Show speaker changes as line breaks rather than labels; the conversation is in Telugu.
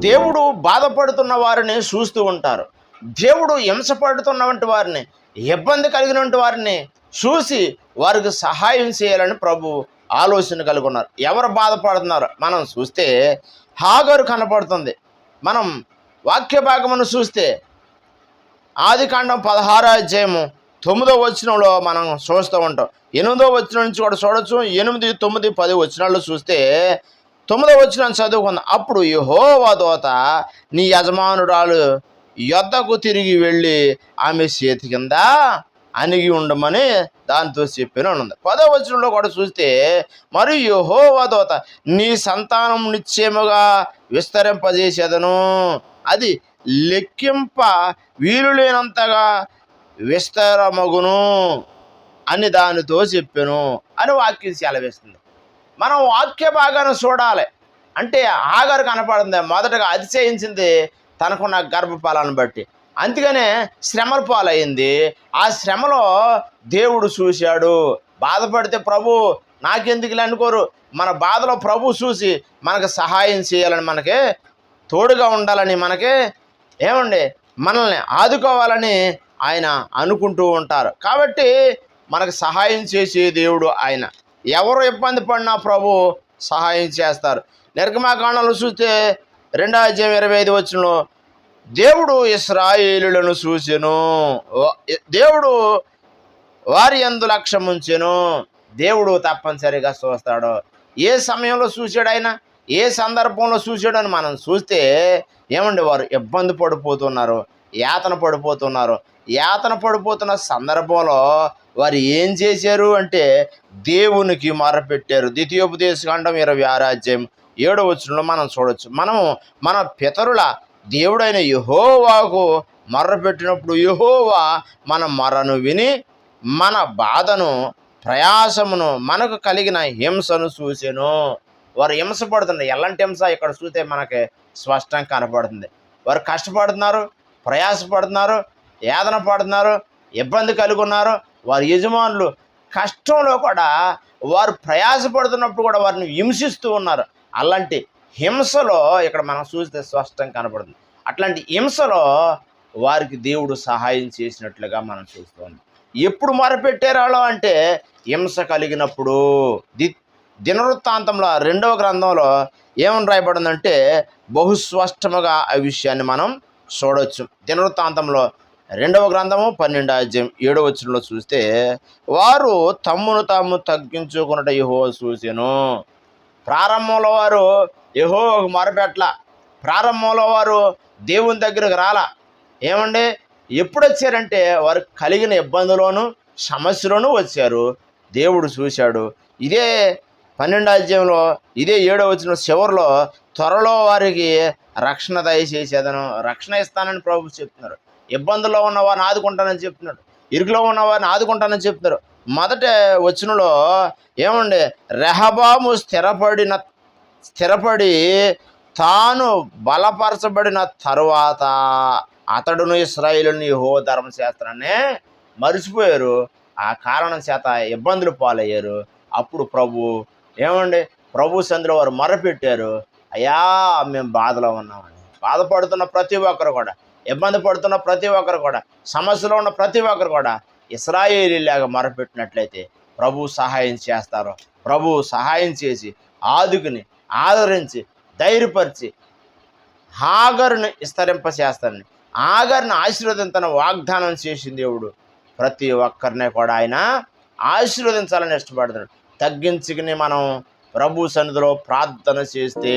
దేవుడు బాధపడుతున్న వారిని చూస్తూ ఉంటారు. దేవుడు హింసపడుతున్నటువంటి వారిని, ఇబ్బంది కలిగినటువంటి వారిని చూసి వారికి సహాయం చేయాలని ప్రభు ఆలోచన కలిగి ఉన్నారు. ఎవరు బాధపడుతున్నారు మనం చూస్తే హాగరు కనపడుతుంది. మనం వాక్య భాగమును చూస్తే ఆదికాండం 16వ అధ్యాయము 9వ వచనంలో మనం చూస్తూ ఉంటాం. 8వ వచనం నుంచి కూడా చూడొచ్చు. 8, 9, 10 వచనాల్లో చూస్తే 9వ వచనం చదువుకుందాం. అప్పుడు యెహోవా దూత నీ యజమానురాలు యొద్దకు తిరిగి వెళ్ళి ఆమె చేతి కింద అణిగి ఉండమని దాంతో చెప్పాను ఉన్నది. 10వ వచనంలో కూడా చూస్తే మరియు యెహోవా దూత నీ సంతానం నిశ్చయముగా విస్తరింపజేసేదను, అది లెక్కింప వీలులేనంతగా విస్తరమగును అని దానితో చెప్పాను అని వాక్యం సెలవిస్తుంది. మనం వాక్య భాగాన్ని చూడాలి అంటే హాగరు కనపడుతుంది. మొదటగా అతిశయించింది తనకున్న గర్భఫలాన్ని బట్టి, అందుకనే శ్రమల పాలైంది. ఆ శ్రమలో దేవుడు చూశాడు. బాధపడితే ప్రభు నాకెందుకులే అనుకోరు. మన బాధలో ప్రభు చూసి మనకు సహాయం చేయాలని, మనకి తోడుగా ఉండాలని, మనకి మనల్ని ఆదుకోవాలని ఆయన అనుకుంటూ ఉంటారు. కాబట్టి మనకు సహాయం చేసే దేవుడు ఆయన. ఎవరు ఇబ్బంది పడినా ప్రభు సహాయం చేస్తారు. నిర్గమాకాండంలో చూస్తే 2వ అధ్యాయం 25 వచనంలో దేవుడు ఇశ్రాయేలులను చూసెను, దేవుడు వారి యందు లక్ష్యం ఉంచెను. దేవుడు తప్పనిసరిగా చూస్తాడు. ఏ సమయంలో చూశాడు ఆయన, ఏ సందర్భంలో చూశాడు అని మనం చూస్తే వారు ఇబ్బంది పడిపోతున్నారు, యాతన పడిపోతున్నారు. యాతన పడిపోతున్న సందర్భంలో వారు ఏం చేశారు అంటే దేవునికి మొరపెట్టారు. ద్వితీయోపదేశకాండం 26వ అధ్యాయం 7వ వచనంలో మనం చూడొచ్చు. మన పితరుల దేవుడైన యెహోవాకు మొర్రపెట్టినప్పుడు యెహోవా మన మొరను విని మన బాధను, ప్రయాసమును, మనకు కలిగిన హింసను చూసెను. వారు హింస పడుతున్నారు. ఎలాంటి హింస ఇక్కడ చూస్తే మనకి స్పష్టంగా కనపడుతుంది. వారు కష్టపడుతున్నారు, ప్రయాసపడుతున్నారు, యాతన పడుతున్నారు, ఇబ్బంది కలిగి ఉన్నారు. వారి యజమానులు కష్టంలో కూడా, వారు ప్రయాసపడుతున్నప్పుడు కూడా వారిని హింసిస్తూ ఉన్నారు. అలాంటి హింసలో ఇక్కడ మనం చూస్తే స్పష్టంగా కనపడుతుంది. అట్లాంటి హింసలో వారికి దేవుడు సహాయం చేసినట్లుగా మనం చూస్తాం. ఎప్పుడు మొరపెట్టారో అంటే హింస కలిగినప్పుడు. దినవృత్తాంతంలో 2వ గ్రంథంలో ఏమని రాయబడిందంటే బహుస్పష్టముగా ఆ విషయాన్ని మనం చూడవచ్చు. దినవృత్తాంతంలో 2వ గ్రంథము 12వ అధ్యాయం 7వ వచనంలో చూస్తే వారు తమ్మును తాము తగ్గించుకున్నట యెహోవా చూసెను. ప్రారంభంలో వారు యెహోవాకు మొరపెట్ల, ప్రారంభంలో వారు దేవుని దగ్గరకు రాలా. ఎప్పుడు వచ్చారంటే వారు కలిగిన ఇబ్బందులోను సమస్యలోనూ వచ్చారు. దేవుడు చూశాడు. ఇదే 12వ అధ్యాయంలో ఇదే 7వ వచనం చివరిలో త్వరలో వారికి రక్షణ దయచేసేదను, రక్షణ ఇస్తానని ప్రభు చెప్తున్నారు. ఇబ్బందుల్లో ఉన్న వారిని ఆదుకుంటానని చెప్తున్నాడు, ఇరుకులో ఉన్న వారిని ఆదుకుంటానని చెప్తున్నారు. మొదట వచనంలో రెహబాము స్థిరపడి తాను బలపరచబడిన తరువాత అతడును ఇశ్రాయేలుని యెహోవా ధర్మశాస్త్రాన్ని మరిచిపోయారు. ఆ కారణం చేత ఇబ్బందులు పాలయ్యారు. అప్పుడు ప్రభు సందులో వారు మొరపెట్టారు, అయ్యా మేము బాధలో ఉన్నామని. బాధపడుతున్న ప్రతి ఒక్కరు కూడా, ఇబ్బంది పడుతున్న ప్రతి ఒక్కరు కూడా, సమస్యలో ఉన్న ప్రతి ఒక్కరు కూడా ఇశ్రాయేలీలాగా మొరపెట్టినట్లయితే ప్రభు సహాయం చేస్తారు. ప్రభు సహాయం చేసి ఆదుకుని, ఆదరించి, ధైర్యపరిచి హాగరుని విస్తరింపచేస్తారని, హాగరుని ఆశీర్వదించిన వాగ్దానం చేసిన దేవుడు ప్రతి ఒక్కరిని కూడా ఆయన ఆశీర్వదించాలని ఇష్టపడతాడు. తగ్గించుకుని మనం ప్రభు సన్నిధిలో ప్రార్థన చేస్తే